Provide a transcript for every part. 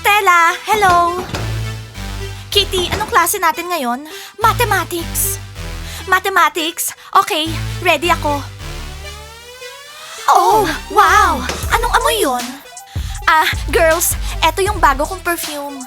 Stella, hello! Kitty, anong klase natin ngayon? Mathematics. Mathematics? Okay, ready ako. Oh, wow! Anong amoy yun? Girls, eto yung bago kong perfume.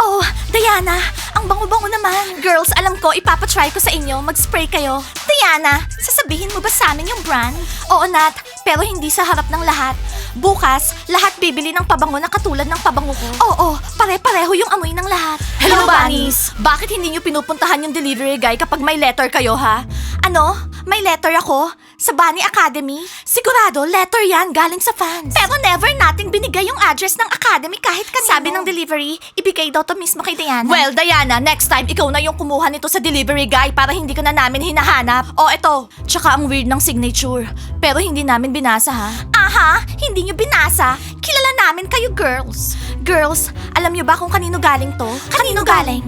Oh, Diana, ang bango-bango naman. Girls, alam ko, ipapatry ko sa inyo. Mag-spray kayo. Diana, sasabihin mo ba sa amin yung brand? Oo, Nat, pero hindi sa harap ng lahat. Bukas, lahat bibili ng pabango na katulad ng pabango ko. Oo, pare-pareho yung amoy ng lahat. Hello, Bunnies! Bakit hindi nyo pinupuntahan yung delivery guy kapag may letter kayo, ha? Ano? May letter ako? Sa Bunny Academy? Sigurado, letter yan galing sa fans. Pero never nating binigay yung address ng Academy kahit kanino. Sabi ng delivery, ibigay daw to mismo kay Diana. Well, Diana, next time ikaw na yung kumuha nito sa delivery guy para hindi ko na namin hinahanap. O, eto. Tsaka ang weird ng signature. Pero hindi namin binasa, ha? Aha, hindi nyo binasa. Kilala namin kayo, girls. Girls, alam nyo ba kung kanino galing to? Kanino galing?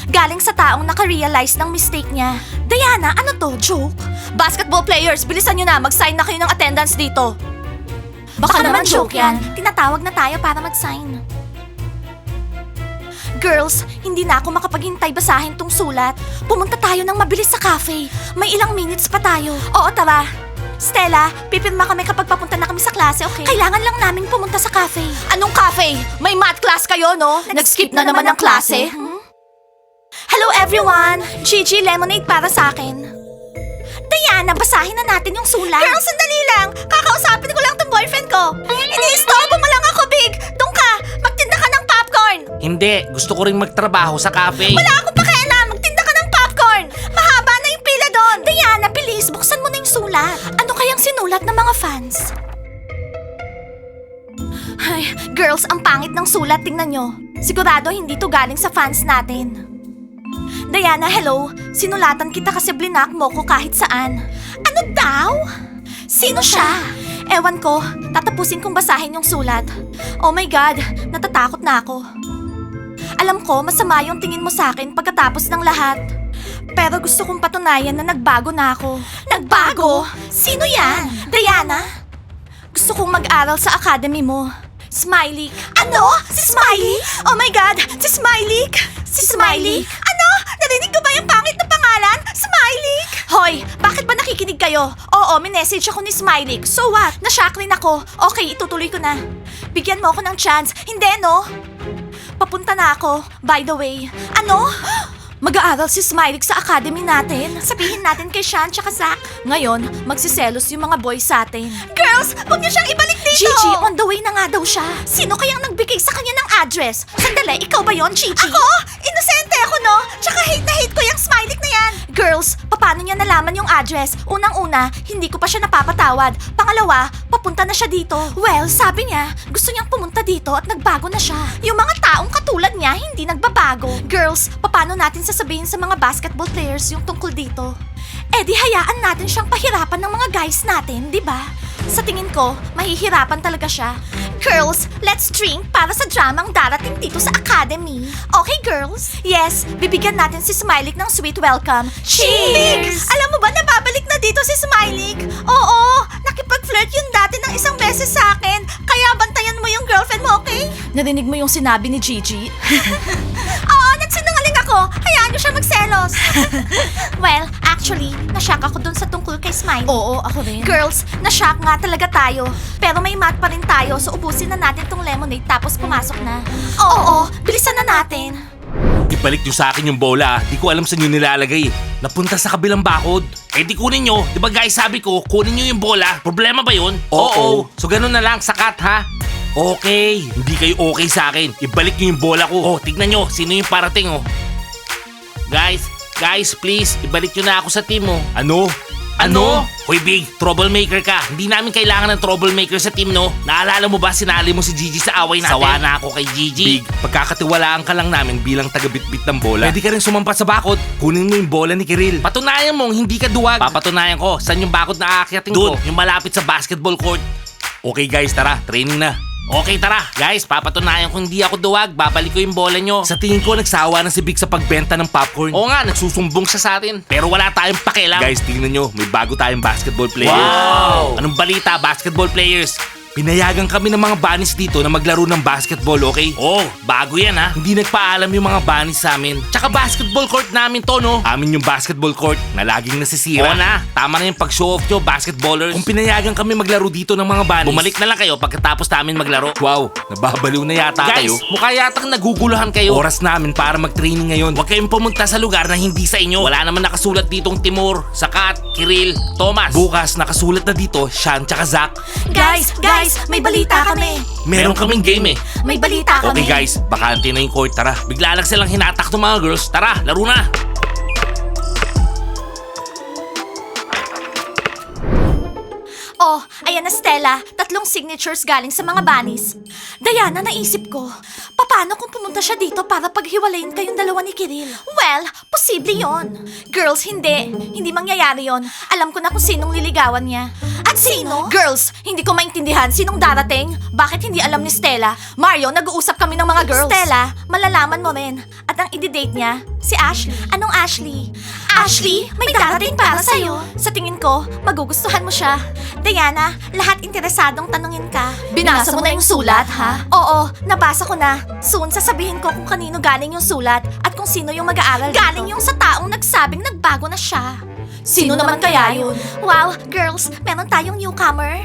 Galing sa taong naka-realize ng mistake niya. Diana, ano to? Joke? Basketball players, bilisan nyo na. Mag-sign na kayo ng attendance dito. Baka naman joke yan. Tinatawag na tayo para mag-sign. Girls, hindi na ako makapaghintay basahin tong sulat. Pumunta tayo ng mabilis sa cafe. May ilang minutes pa tayo. Oo, tara. Stella, pipirma kami kapag papunta na kami sa klase, okay? Kailangan lang naming pumunta sa cafe. Anong cafe? May math class kayo, no? Nag-skip na naman ng klase. Hello everyone! Gigi, lemonade para sa akin. Diana, basahin na natin yung sulat. Girls, sandali lang. Kakausapin ko lang tong boyfriend ko. Ini-stolpo mo lang ako, Big. Doon ka. Magtinda ka ng popcorn. Hindi, gusto ko rin magtrabaho sa cafe. Wala akong pakialam. Magtinda ka ng popcorn. Mahaba na yung pila doon. Diana, bilis. Buksan mo na yung sulat. Ano kayang sinulat ng mga fans? Ay, girls, ang pangit ng sulat. Tingnan nyo. Sigurado hindi to galing sa fans natin. Diana, hello. Sinulatan kita kasi blinak mo ko kahit saan. Ano daw? Sino siya? Ewan ko. Tatapusin kong basahin yung sulat. Oh my God, natatakot na ako. Alam ko, masama yung tingin mo sa akin pagkatapos ng lahat. Pero gusto kong patunayan na nagbago na ako. Nagbago? Sino yan? Diana? Gusto kong mag-aral sa academy mo. Smiley. Ano? Si Smiley? Oh my God, si Smiley? Si Smiley? Ano? Narinig ko ba yung pangit na pangalan? Smiley? Hoy, bakit ba nakikinig kayo? Oo, minessage ako ni Smiley. So what? Nashock rin ako. Okay, itutuloy ko na. Bigyan mo ako ng chance. Hindi, no? Papunta na ako. By the way. Ano? Mag-aaral si Smiley sa academy natin. Sabihin natin kay Shan tsaka Zach. Ngayon, magsiselos yung mga boys sa atin. Girls, huwag niyo siyang ibalik dito! Gigi, on the way na nga daw siya. Sino kayang nagbigay sa kanya ng address? Sandali, ikaw ba yon, Gigi? Ako? Inosente ako, no? Tsaka hate na hate ko yung Smiley na yan. Girls, paano niya nalaman yung address? Unang-una, hindi ko pa siya napapatawad. Pangalawa, papunta na siya dito. Well, sabi niya, gusto niyang pumunta dito at nagbago na siya. Yung mga taong katulad niya, hindi nagbabago. Girls, paano natin sasabihin sa mga basketball players yung tungkol dito? Eh di hayaan natin siyang pahirapan ng mga guys natin, di ba? Sa tingin ko, mahihirapan talaga siya. Girls, let's drink para sa dramang darating dito sa academy. Okay, girls? Yes, bibigyan natin si Smiley ng sweet welcome. Cheers! Alam mo ba, nababalik na dito si Smiley? Oo, nakipag-flirt yun dati ng isang beses sa akin. Kaya bantayan mo yung girlfriend mo, okay? Narinig mo yung sinabi ni Gigi? Oo, nagsinungaling ako. Hayaan niyo siya magselos. Well, actually, nashock ako dun sa tungkol kay Smiley. Oo, ako rin. Girls, nashock nga talaga tayo. Pero may math pa rin tayo, so ubusin na natin tong lemonade tapos pumasok na. Oo, bilisan na natin. Ibalik nyo sa akin yung bola. Di ko alam saan nyo nilalagay. Napunta sa kabilang bakod. Eh di kunin nyo. Di ba guys, sabi ko, kunin nyo yung bola. Problema ba yun? Oo. So ganun na lang, sakat ha? Okay. Hindi kayo okay sa akin. Ibalik nyo yung bola ko. Oh, tignan nyo. Sino yung parating oh. Guys, please. Ibalik nyo na ako sa team oh. Ano? Hoy Big, troublemaker ka. Hindi namin kailangan ng troublemaker sa team, no? Naalala mo ba sinali mo si Gigi sa away natin? Sawa na ako kay Gigi. Big, pagkakatiwalaan ka lang namin bilang taga-bitbit ng bola. Pwede ka rin sumampat sa bakod. Kunin mo yung bola ni Kiril. Patunayan mong hindi ka duwag. Papatunayan ko. Saan yung bakod na aakyatin ko? Doon, yung malapit sa basketball court. Okay guys, tara. Training na. Okay, tara. Guys, papatunayan kung hindi ako duwag. Babalik ko yung bola nyo. Sa tingin ko, nagsawa na si Big sa pagbenta ng popcorn. Oo nga, nagsusumbong siya sa atin. Pero wala tayong pakialam. Guys, tingnan nyo. May bago tayong basketball players. Wow! Anong balita, basketball players? Pinayagan kami ng mga bunnies dito na maglaro ng basketball, okay? Oh, bago yan ha. Hindi nagpaalam yung mga bunnies sa amin. Tsaka basketball court namin to, no? Amin yung basketball court na laging nasisira. Oo na, tama na yung pag-show off nyo, basketballers. Kung pinayagan kami maglaro dito ng mga bunnies, bumalik na lang kayo pagkatapos namin maglaro. Wow, nababaliw na yata kayo. Guys, mukha yatang naguguluhan kayo. Oras namin para mag-training ngayon. Huwag kayong pumunta sa lugar na hindi sa inyo. Wala naman nakasulat ditong Timur, Sakat, Kiril, Thomas. Bukas nakasulat na dito, Sean tsaka Zach. Guys, may balita kami. Meron kaming game eh. May balita Okay kami. guys, bakante na yung court, tara. Bigla lang silang hinatak ng mga girls. Tara, laro na. Oh, ayan na Stella. 3 signatures galing sa mga bunnies. Diana, naisip ko, paano kung pumunta siya dito para paghiwalayin kayong dalawa ni Kiril? Well, posible yon. Girls, hindi. Hindi mangyayari yon. Alam ko na kung sinong liligawan niya. At sino? Girls, hindi ko maintindihan sinong darating. Bakit hindi alam ni Stella? Mario, nag-uusap kami ng mga girls. Stella, malalaman mo rin. At ang i-date niya, si Ashley. Anong Ashley? Ashley, may darating para sa'yo. Sa tingin ko, magugustuhan mo siya. Diana, lahat interesadong tanungin ka. Binasa mo na yung sulat, ha? Oo, nabasa ko na. Soon, sasabihin ko kung kanino galing yung sulat at kung sino yung mag-aaral dito. Galing yung sa taong nagsabing nagbago na siya. Sino naman kaya yun? Wow, girls, meron tayong newcomer.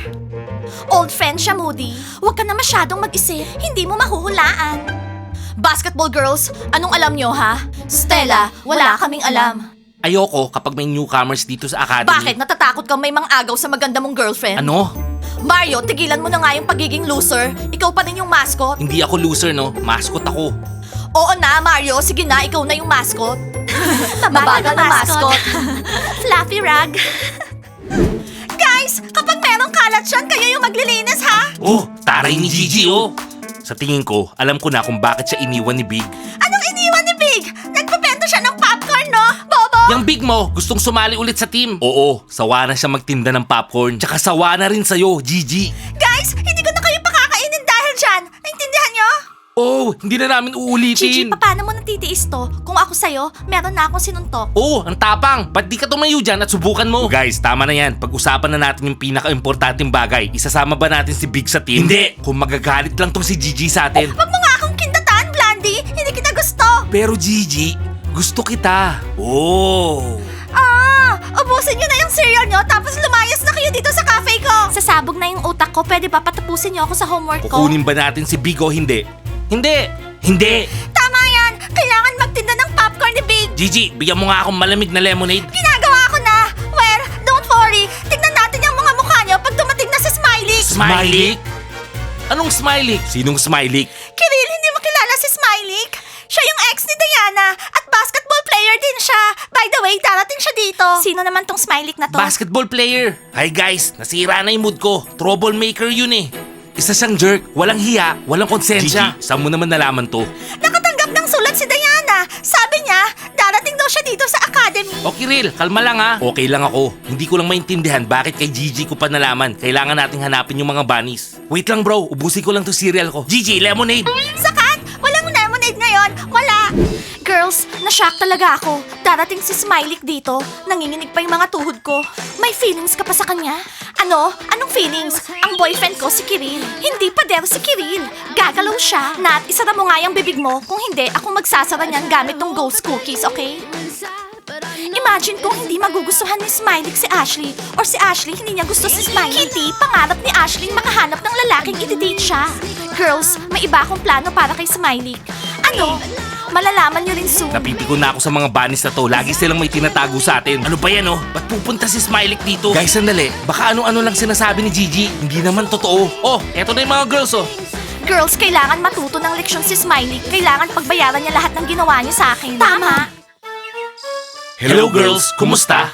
Old friend siya, Moody. Huwag ka na masyadong mag-isip. Hindi mo mahuhulaan. Basketball girls, anong alam nyo, ha? Stella, wala kaming alam. Ayoko kapag may newcomers dito sa academy. Bakit? Natatakot kang may mga agaw sa maganda mong girlfriend? Ano? Mario, tigilan mo na nga yung pagiging loser. Ikaw pa rin yung mascot. Hindi ako loser, no? Mascot ako. Oo na, Mario. Sige na, ikaw na yung mascot. Mabagal na mascot. Fluffy rag. Guys, kapag merong kalat siyan, kayo yung maglilinis, ha? Oh, taray ni Gigi, oh. Sa tingin ko, alam ko na kung bakit siya iniwan ni Big. Anong iniwan ni Big? Nagpapento siya ng popcorn, no? Bobo! Yung Big mo, gustong sumali ulit sa team. Oo, sawa na siya magtinda ng popcorn. Tsaka sawa na rin sa'yo, Gigi. Guys, hindi ko na kayo pakakainin dahil dyan. Naintindihan nyo? Oh, hindi na namin Gigi, uulitin. paano mo natitiis to? Kung ako sa'yo, meron na akong sinuntok. Oh, ang tapang. Ba't di ka tumayo dyan at subukan mo? Oh, guys, tama na yan. Pag-usapan na natin yung pinaka-importanting bagay. Isasama ba natin si Big sa team? Hindi. Kung magagalit lang tong si Gigi sa atin. Wag mo nga akong kindataan, Blandy. Hindi kita gusto. Pero Gigi, gusto kita. Oh. Ubusin nyo na yung cereal nyo tapos lumayas na kayo dito sa cafe ko. Sasabog na yung utak ko. Pwede ba patapusin nyo ako sa homework ko? Kukunin ba natin si Big o hindi? Hindi. Hindi. Tama yan. Kailangan magtinda ng popcorn ni Big. Gigi, bigyan mo nga akong malamig na lemonade. Ginagawa ko na. Well, don't worry. Tignan natin yung mga mukha nyo pag dumating na si Smiley. Smiley? Anong Smiley? Sinong Smiley? Kiril, hindi mo kilala si Smiley? Siya yung ex ni Diana at basketball player din siya. By the way, darating siya dito. Sino naman tong Smiley na to? Basketball player. Hi guys, nasira na yung mood ko. Troublemaker yun eh. Isa siyang jerk, walang hiya, walang konsensya. Gigi, saan mo naman nalaman to? Nakatanggap ng sulat si Diana. Sabi niya, darating daw siya dito sa academy. O Kiril, kalma lang ha. Okay lang ako. Hindi ko lang maintindihan bakit kay Gigi ko pa nalaman. Kailangan nating hanapin yung mga bunnies. Wait lang bro, ubusin ko lang to cereal ko. Gigi, lemonade. Sakat, walang lemonade ngayon. Wala. Girls, na-shock talaga ako. Darating si Smiley dito. Nanginginig pa yung mga tuhod ko. May feelings ka pa sa kanya? Ano? Anong feelings? Ang boyfriend ko si Kiril. Hindi pa der si Kiril. Gagalaw siya. Nat, isara mo nga yung bibig mo. Kung hindi, ako magsasara niyan gamit tong ghost cookies, okay? Imagine kung hindi magugustuhan ni Smiley si Ashley or si Ashley hindi niya gusto si Smiley. Kitty, pangarap ni Ashley makahanap ng lalaking i-date siya. Girls, may iba akong plano para kay Smiley. Ano? Malalaman niyo rin soon. Napipikon na ako sa mga bunnies na to. Lagi silang may tinatago sa atin. Ano ba yan oh? Ba't pupunta si Smiley dito? Guys, sandali. Baka ano-ano lang sinasabi ni Gigi. Hindi naman totoo. Oh, eto na yung mga girls oh. Girls, kailangan matuto ng leksyon si Smiley. Kailangan pagbayaran niya lahat ng ginawa niya sa akin. Tama. Hello girls, kumusta?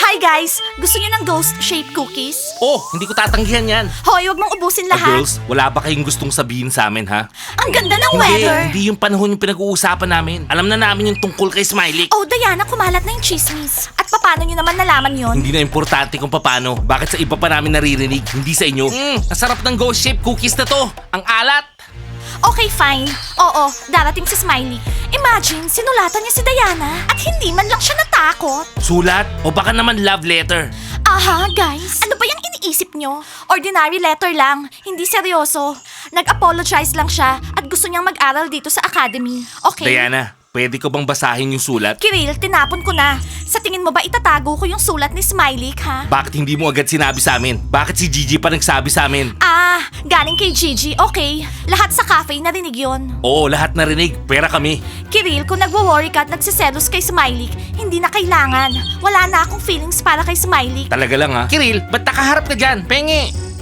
Hi guys, gusto niyo ng ghost-shaped cookies? Oh, hindi ko tatanggihan yan. Hoy, wag mong ubusin lahat. Girls, wala ba kayong gustong sabihin sa amin ha? Ang ganda ng weather. Hindi yung panahon yung pinag-uusapan namin. Alam na namin yung tungkol kay Smiley. Oh, Diana, kumalat na yung chismis. At paano niyo naman nalaman yon? Hindi na importante kung paano. Bakit sa iba pa namin naririnig, hindi sa inyo? Ang sarap ng ghost-shaped cookies na to. Ang alat. Okay, fine. Oo, darating si Smiley. Imagine, sinulatan niya si Diana at hindi man lang siya natakot. Sulat? O baka naman love letter? Aha, guys. Ano ba yung iniisip nyo? Ordinary letter lang, hindi seryoso. Nag-apologize lang siya at gusto niyang mag-aral dito sa academy. Okay? Diana, pwede ko bang basahin yung sulat? Kiril, tinapon ko na. Sa tingin mo ba itatago ko yung sulat ni Smiley, ha? Bakit hindi mo agad sinabi sa amin? Bakit si Gigi pa nagsabi sa amin? Ah, galing kay Gigi, okay. Lahat sa cafe narinig yon. Oo, lahat narinig. Pera kami. Kiril, kung nagwo-worry ka at nagsiselos kay Smiley, hindi na kailangan. Wala na akong feelings para kay Smiley. Talaga lang ha? Kiril, ba't nakaharap ka dyan? Pengi!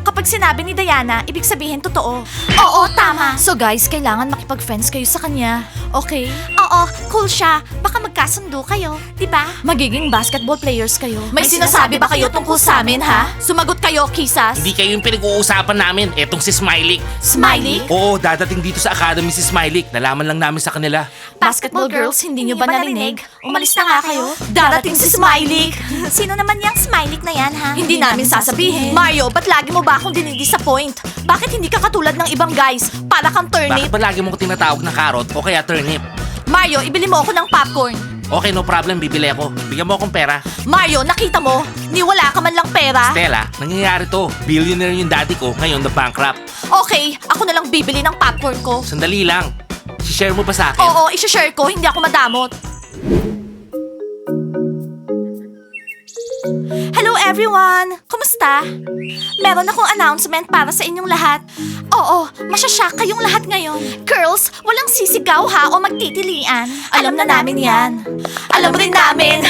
Kapag sinabi ni Diana, ibig sabihin totoo. Oo, tama. So guys, kailangan makipag-friends kayo sa kanya. Okay? Oo, cool siya. Baka magkasundo kayo, di ba? Magiging basketball players kayo. May sinasabi ba kayo tungkol sa amin, ha? Sumagot kayo, kisas. Hindi kayo yung pinag-uusapan namin. Etong si Smiley. Smiley? Oo, dadating dito sa academy si Smiley. Nalaman lang namin sa kanila. Basketball girls, hindi nyo ba narinig? Umalis na nga kayo. Darating si Smiley. Sino naman yung Smiley na yan, ha? Hindi namin sasabihin. Mario, ba't lagi mo ba akong dinidisappoint? Bakit hindi ka katulad ng ibang guys? Para kang Bakit turnip? ba lagi mo ko tinatawag na carrot o kaya turnip? Mario, ibili mo ako ng popcorn. Okay, no problem. Bibili ako. Bigyan mo akong pera. Mario, nakita mo? Ni wala ka man lang pera. Stella, nangyayari to. Billionaire yung daddy ko. Ngayon na bankrupt. Okay, ako na lang bibili ng popcorn ko. Sandali lang. Si-share mo ba sa akin? Oo, isi-share ko, hindi ako madamot. Hello everyone! Kumusta? Meron akong announcement para sa inyong lahat. Oo, masyashock kayong lahat ngayon. Girls, walang sisigaw ha o magtitilian. Alam na namin yan. Alam rin namin.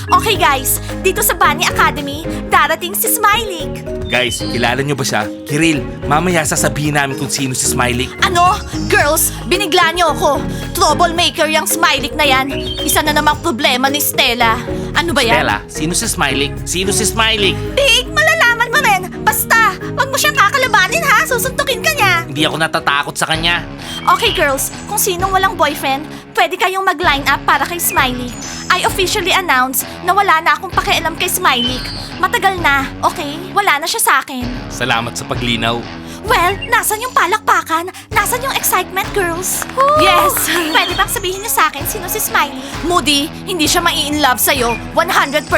Okay guys, dito sa Bunny Academy, darating si Smiley. Guys, kilala nyo ba siya? Kiril, mamaya sasabihin namin kung sino si Smiley. Ano? Girls, binigla niyo ako. Troublemaker yung Smiley na yan. Isa na namang problema ni Stella. Ano ba yan? Stella, sino si Smiley? Sino si Smiley? Big, malalaman mo rin. Basta, wag mo siyang kakalabanin ha. Susuntukin ka niya. Hindi ako natatakot sa kanya. Okay girls, kung sinong walang boyfriend, pwede kayong mag-line up para kay Smiley. I officially announce na wala na akong pakialam kay Smiley. Matagal na, okay? Wala na siya sa akin. Salamat sa paglinaw. Well, nasan yung palakpakan? Nasan yung excitement, girls? Yes! Pwede bang sabihin niyo sa akin sino si Smiley? Moody, hindi siya mai-in-love sa'yo. 100%.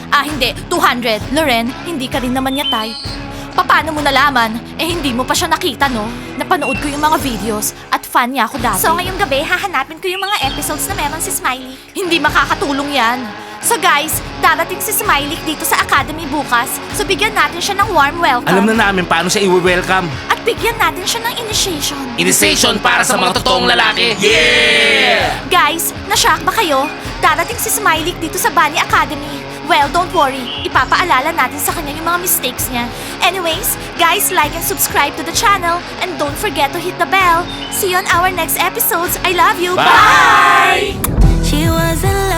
Ah, hindi. 200. Loren, hindi ka rin naman niya type. Paano mo nalaman? Eh, hindi mo pa siya nakita, no? Napanood ko yung mga videos at fan niya ako dati. So, ngayong gabi, hahanapin ko yung mga episodes na meron si Smiley. Hindi makakatulong yan. So guys, darating si Smiley dito sa Academy bukas. So bigyan natin siya ng warm welcome. Alam na namin paano siya i-welcome. At bigyan natin siya ng initiation. Initiation para sa mga totoong lalaki. Yeah! Guys, na-shock ba kayo? Darating si Smiley dito sa Bunny Academy. Well, don't worry. Ipapaalala natin sa kanya yung mga mistakes niya. Anyways, guys, like and subscribe to the channel. And don't forget to hit the bell. See you on our next episodes. I love you. Bye! She was in love.